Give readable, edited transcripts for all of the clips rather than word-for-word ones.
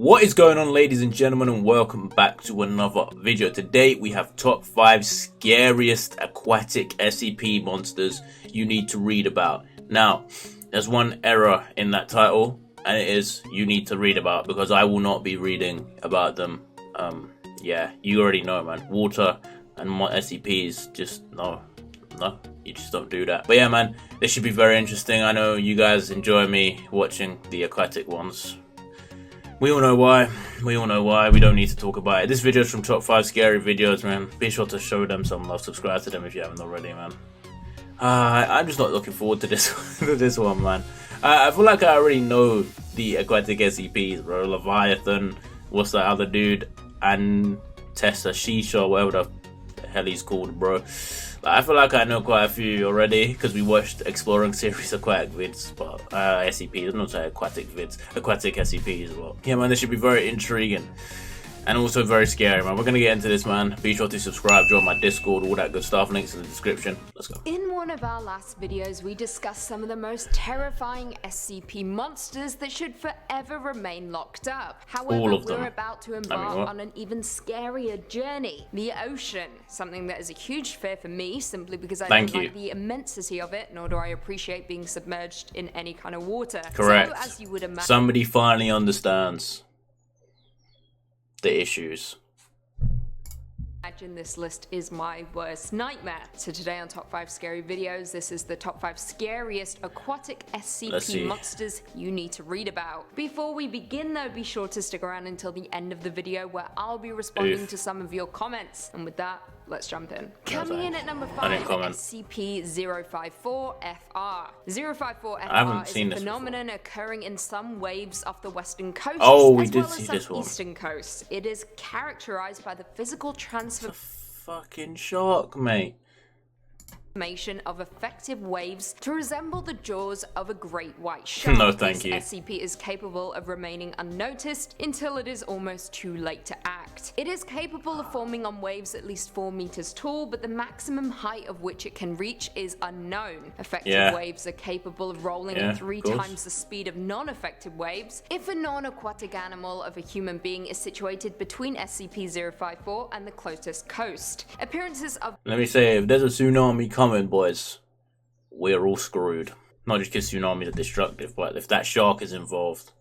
What is going on, ladies and gentlemen, and welcome back to another video. Today we have top 5 scariest aquatic SCP monsters you need to read about. Now, there's one error in that title, and it is you need to read about, because I will not be reading about them. Yeah, you already know, man. Water and SCPs, just no, you just don't do that. But yeah, man, this should be very interesting. I know you guys enjoy me watching the aquatic ones. We all know why. We don't need to talk about it. This video is from top 5 scary videos, man. Be sure to show them some love. Subscribe to them if you haven't already, man. I'm just not looking forward to this to this one, man. I feel like I already know the aquatic SCPs, bro. Leviathan, what's that other dude? And Tessa Shisha, whatever the hell he's called, bro. I feel like I know quite a few already because we watched Exploring Scariest Aquatic vids, but SCPs, I'm not saying aquatic vids, aquatic SCPs. Well, yeah, man, this should be very intriguing and also very scary, man. We're gonna get into this, man. Be sure to subscribe, join my Discord, all that good stuff. Links in the description. Let's go. In one of our last videos, we discussed some of the most terrifying SCP monsters that should forever remain locked up. However, we're about to embark on an even scarier journey, the ocean. Something that is a huge fear for me, simply because I don't like the immensity of it, nor do I appreciate being submerged in any kind of water. Correct. So, as you would imagine, somebody finally understands the issues. Imagine this list is my worst nightmare. So today on Top 5 Scary Videos, this is the top 5 scariest aquatic SCP monsters you need to read about. Before we begin though, be sure to stick around until the end of the video where I'll be responding to some of your comments. And with that, let's jump in. Coming in at number 5, SCP-054-FR. 054-FR is a phenomenon occurring in some waves off the western coast, as well as some eastern coast. It is characterized by the physical fucking shark, mate. Of effective waves to resemble the jaws of a great white shark. No, thank you. SCP is capable of remaining unnoticed until it is almost too late to act. It is capable of forming on waves at least 4 meters tall, but the maximum height of which it can reach is unknown. Effective waves are capable of rolling at 3 times the speed of non-effective waves. If a non-aquatic animal of a human being is situated between SCP-054 and the closest coast. Appearances of— let me say, if there's a tsunami coming, boys, we're all screwed. Not just because tsunamis are destructive, but if that shark is involved,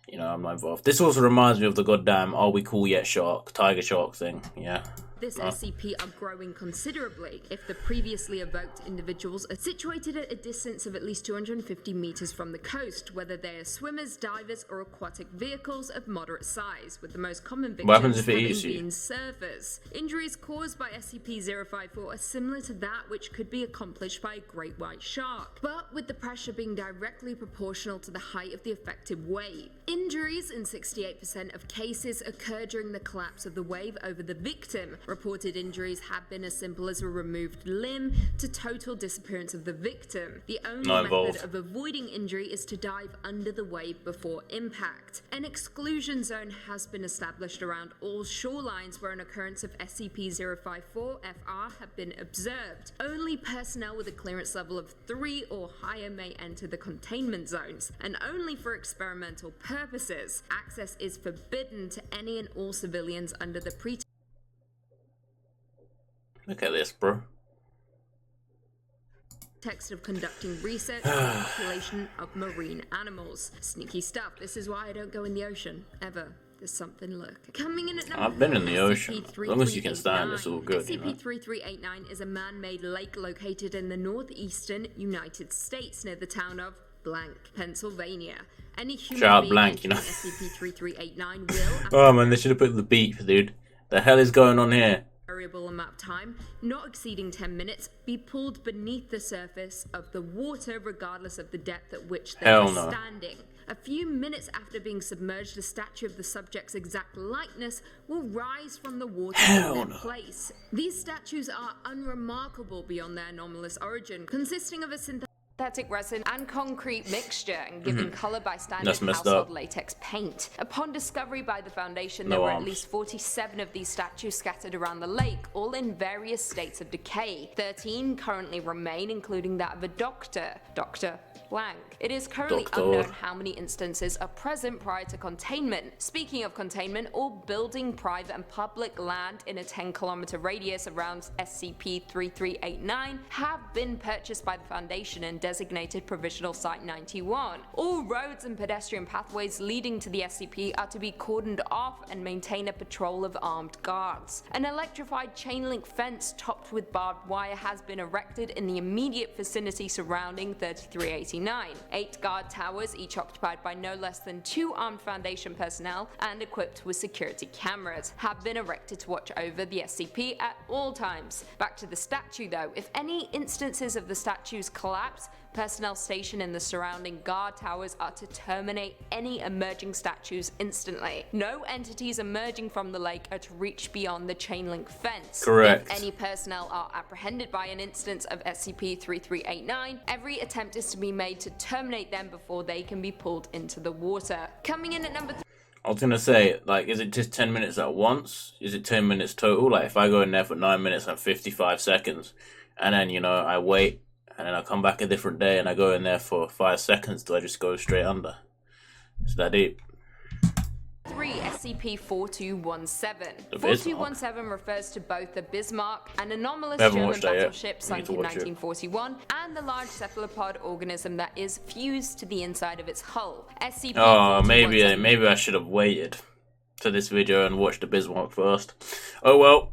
you know, I'm not involved. This also reminds me of the goddamn "Are We Cool Yet" shark, tiger shark thing. Yeah. This SCP are growing considerably if the previously evoked individuals are situated at a distance of at least 250 meters from the coast, whether they are swimmers, divers, or aquatic vehicles of moderate size, with the most common victims having been surfers. Injuries caused by SCP-054 are similar to that which could be accomplished by a great white shark, but with the pressure being directly proportional to the height of the effective wave. Injuries in 68% of cases occur during the collapse of the wave over the victim. Reported injuries have been as simple as a removed limb to total disappearance of the victim. The only method of avoiding injury is to dive under the wave before impact. An exclusion zone has been established around all shorelines where an occurrence of SCP-054-FR have been observed. Only personnel with a clearance level of 3 or higher may enter the containment zones, and only for experimental purposes. Access is forbidden to any and all civilians under the pretext. Look at this, bro. Text of conducting research on the population of marine animals. Sneaky stuff. This is why I don't go in the ocean, ever. There's something look. Coming in at number I've been in the ocean. As long as you can stand, it's all good. SCP-3389 is a man-made lake located in the northeastern United States near the town of Blank, Pennsylvania. Any human being entering SCP-3389 will... oh man, they should have put the beep, dude. The hell is going on here? Variable amount of time, not exceeding 10 minutes, be pulled beneath the surface of the water regardless of the depth at which they are standing. A few minutes after being submerged, a statue of the subject's exact likeness will rise from the water in their place. These statues are unremarkable beyond their anomalous origin, consisting of a synthetic resin and concrete mixture and given color by standard household latex paint. Upon discovery by the Foundation, there were at least 47 of these statues scattered around the lake, all in various states of decay. 13 currently remain, including that of a Dr. blank. It is currently unknown how many instances are present prior to containment. Speaking of containment, all building, private and public land in a 10-kilometer radius around SCP-3389 have been purchased by the Foundation and designated Provisional Site 91. All roads and pedestrian pathways leading to the SCP are to be cordoned off and maintain a patrol of armed guards. An electrified chain link fence topped with barbed wire has been erected in the immediate vicinity surrounding 3389. 8 guard towers, each occupied by no less than 2 armed Foundation personnel and equipped with security cameras, have been erected to watch over the SCP at all times. Back to the statue though, if any instances of the statue's collapse, personnel stationed in the surrounding guard towers are to terminate any emerging statues instantly. No entities emerging from the lake are to reach beyond the chain link fence. Correct. If any personnel are apprehended by an instance of SCP-3389, every attempt is to be made to terminate them before they can be pulled into the water. Coming in at number 3. I was gonna say, like, is it just 10 minutes at once? Is it 10 minutes total? Like, if I go in there for 9 minutes and 55 seconds, and then, you know, I wait, and then I come back a different day and I go in there for 5 seconds, do I just go straight under? Is that deep? 3. SCP-4217. The 4217 refers to both the Bismarck, an anomalous Haven't German watched that yet. battleship sunk in 1941, and the large cephalopod organism that is fused to the inside of its hull. SCP-4217. Oh, maybe I should have waited to this video and watched the Bismarck first. Oh well.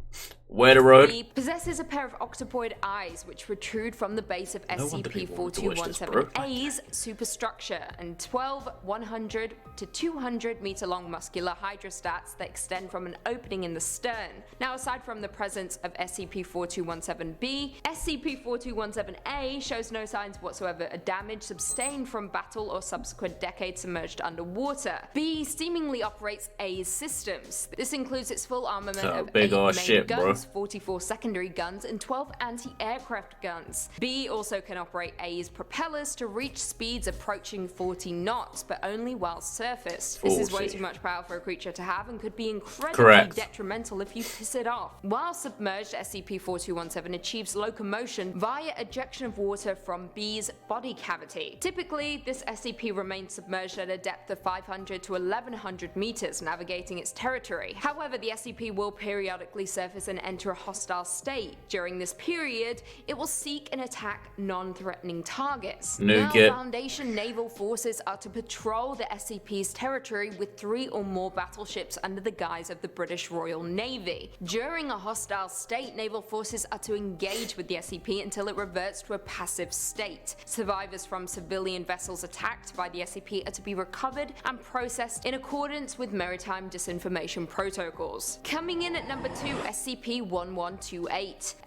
Where the road? He possesses a pair of octopoid eyes which protrude from the base of SCP-4217-A's superstructure and 12 100 to 200 meter long muscular hydrostats that extend from an opening in the stern. Now, aside from the presence of SCP-4217-B, SCP-4217-A shows no signs whatsoever of damage sustained from battle or subsequent decades submerged underwater. B seemingly operates A's systems. This includes its full armament of 8 main guns, 44 secondary guns, and 12 anti-aircraft guns. B also can operate A's propellers to reach speeds approaching 40 knots, but only while surfaced. This is way too much power for a creature to have and could be incredibly detrimental if you piss it off. While submerged, SCP-4217 achieves locomotion via ejection of water from B's body cavity. Typically, this SCP remains submerged at a depth of 500 to 1100 meters, navigating its territory. However, the SCP will periodically surface and enter a hostile state. During this period, it will seek and attack non-threatening targets. Now, Foundation naval forces are to patrol the SCP's territory with 3 or more battleships under the guise of the British Royal Navy. During a hostile state, naval forces are to engage with the SCP until it reverts to a passive state. Survivors from civilian vessels attacked by the SCP are to be recovered and processed in accordance with maritime disinformation protocols. Coming in at number 2, SCP-1128.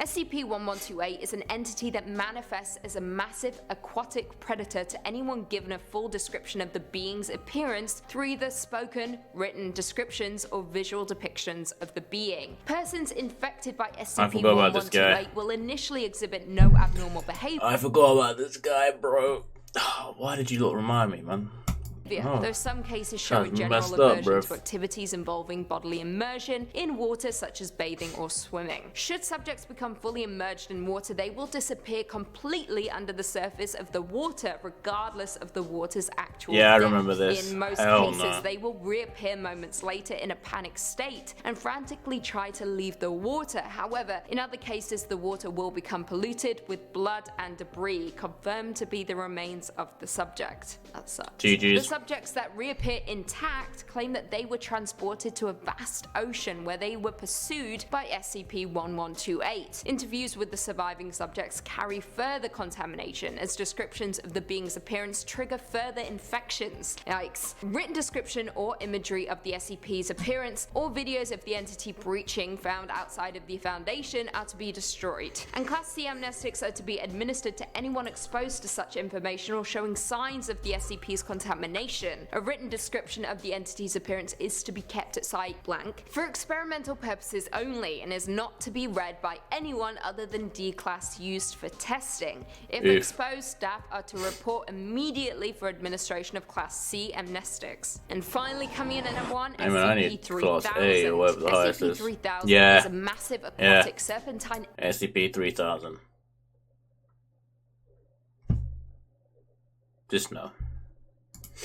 SCP-1128 is an entity that manifests as a massive aquatic predator to anyone given a full description of the being's appearance through either spoken, written descriptions, or visual depictions of the being. Persons infected by SCP-1128 will initially exhibit no abnormal behavior. I forgot about this guy, bro. Why did you not remind me, man? Though some cases show a general aversion to activities involving bodily immersion in water, such as bathing or swimming. Should subjects become fully immersed in water, they will disappear completely under the surface of the water, regardless of the water's actual depth. I remember this. In most cases, they will reappear moments later in a panic state and frantically try to leave the water. However, in other cases, the water will become polluted with blood and debris, confirmed to be the remains of the subject. That sucks. GG's. The subjects that reappear intact claim that they were transported to a vast ocean where they were pursued by SCP-1128. Interviews with the surviving subjects carry further contamination, as descriptions of the being's appearance trigger further infections. Yikes. Written description or imagery of the SCP's appearance or videos of the entity breaching found outside of the Foundation are to be destroyed. And Class C amnestics are to be administered to anyone exposed to such information or showing signs of the SCP's contamination. A written description of the entity's appearance is to be kept at site blank for experimental purposes only and is not to be read by anyone other than D-Class used for testing. If exposed, staff are to report immediately for administration of Class C amnestics. And finally, coming in at number 1, SCP-3000. SCP-3000 is a massive aquatic serpentine. SCP-3000. Just know.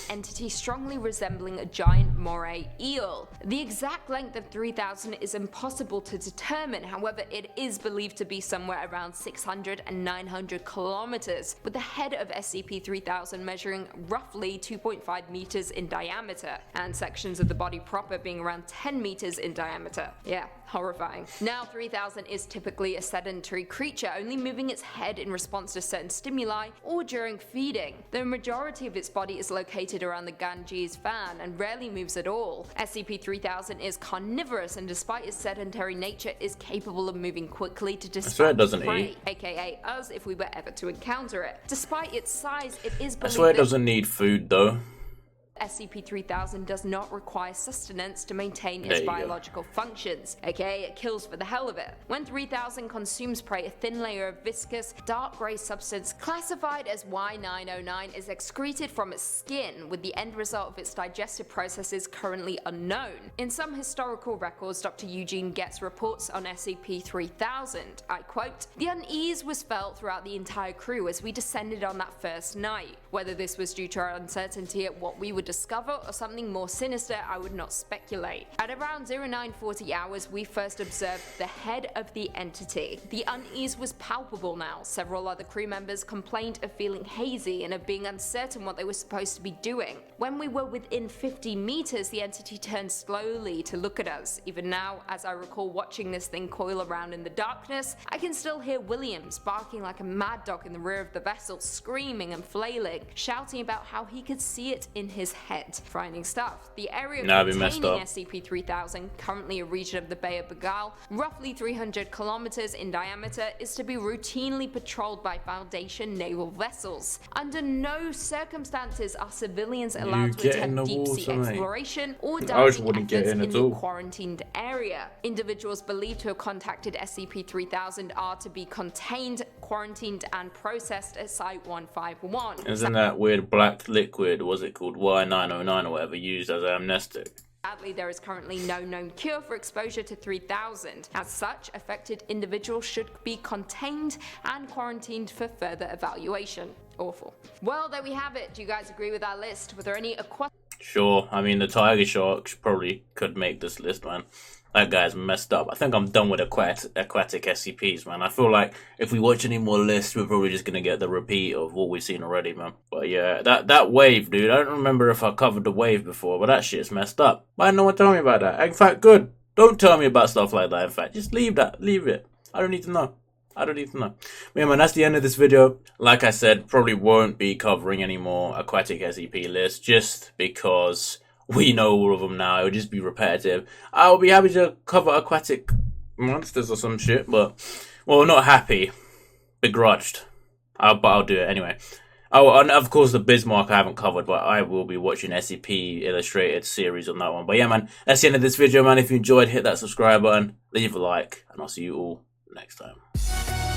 Entity strongly resembling a giant moray eel. The exact length of 3000 is impossible to determine, however it is believed to be somewhere around 600 and 900 kilometers, with the head of SCP-3000 measuring roughly 2.5 meters in diameter, and sections of the body proper being around 10 meters in diameter. Yeah, horrifying. Now 3000 is typically a sedentary creature, only moving its head in response to certain stimuli or during feeding. The majority of its body is located around the Ganges fan and rarely moves at all. SCP-3000 is carnivorous and despite its sedentary nature is capable of moving quickly to dispatch prey, aka us if we were ever to encounter it. Despite its size, it is believed I swear it doesn't need food though. SCP-3000 does not require sustenance to maintain its biological functions, aka it kills for the hell of it. When 3000 consumes prey, a thin layer of viscous, dark grey substance classified as Y909 is excreted from its skin, with the end result of its digestive processes currently unknown. In some historical records, Dr. Eugene Getz reports on SCP-3000, I quote, "The unease was felt throughout the entire crew as we descended on that first night. Whether this was due to our uncertainty at what we would discover or something more sinister, I would not speculate. At around 0940 hours, we first observed the head of the entity. The unease was palpable now. Several other crew members complained of feeling hazy and of being uncertain what they were supposed to be doing. When we were within 50 meters, the entity turned slowly to look at us. Even now, as I recall watching this thing coil around in the darkness, I can still hear Williams barking like a mad dog in the rear of the vessel, screaming and flailing, shouting about how he could see it in his head. Frightening stuff. The area containing SCP-3000, currently a region of the Bay of Bengal, roughly 300 kilometers in diameter, is to be routinely patrolled by Foundation naval vessels. Under no circumstances are civilians allowed to attempt deep-sea exploration or diving efforts in the quarantined area. Individuals believed to have contacted SCP-3000 are to be contained, quarantined, and processed at Site-151. Isn't that weird black liquid, was it called Y909 or whatever, used as amnestic? Sadly, there is currently no known cure for exposure to 3000. As such, affected individuals should be contained and quarantined for further evaluation. Awful. Well, there we have it. Do you guys agree with our list? Were there any aquatic... Sure. I mean, the tiger sharks probably could make this list, man. That guy's messed up. I think I'm done with aquatic SCPs, man. I feel like if we watch any more lists, we're probably just going to get the repeat of what we've seen already, man. But yeah, that wave, dude. I don't remember if I covered the wave before, but that shit's messed up. Why didn't no one tell me about that? In fact, good. Don't tell me about stuff like that, in fact. Just leave that. Leave it. I don't need to know. I don't need to know. But yeah, man, that's the end of this video. Like I said, probably won't be covering any more aquatic SCP lists just because we know all of them now. It would just be repetitive. I'll be happy to cover aquatic monsters or some shit, but, well, not happy. Begrudged. But I'll do it anyway. Oh, and of course the Bismarck I haven't covered, but I will be watching SCP Illustrated series on that one. But yeah, man, that's the end of this video, man. If you enjoyed, hit that subscribe button, leave a like, and I'll see you all next time.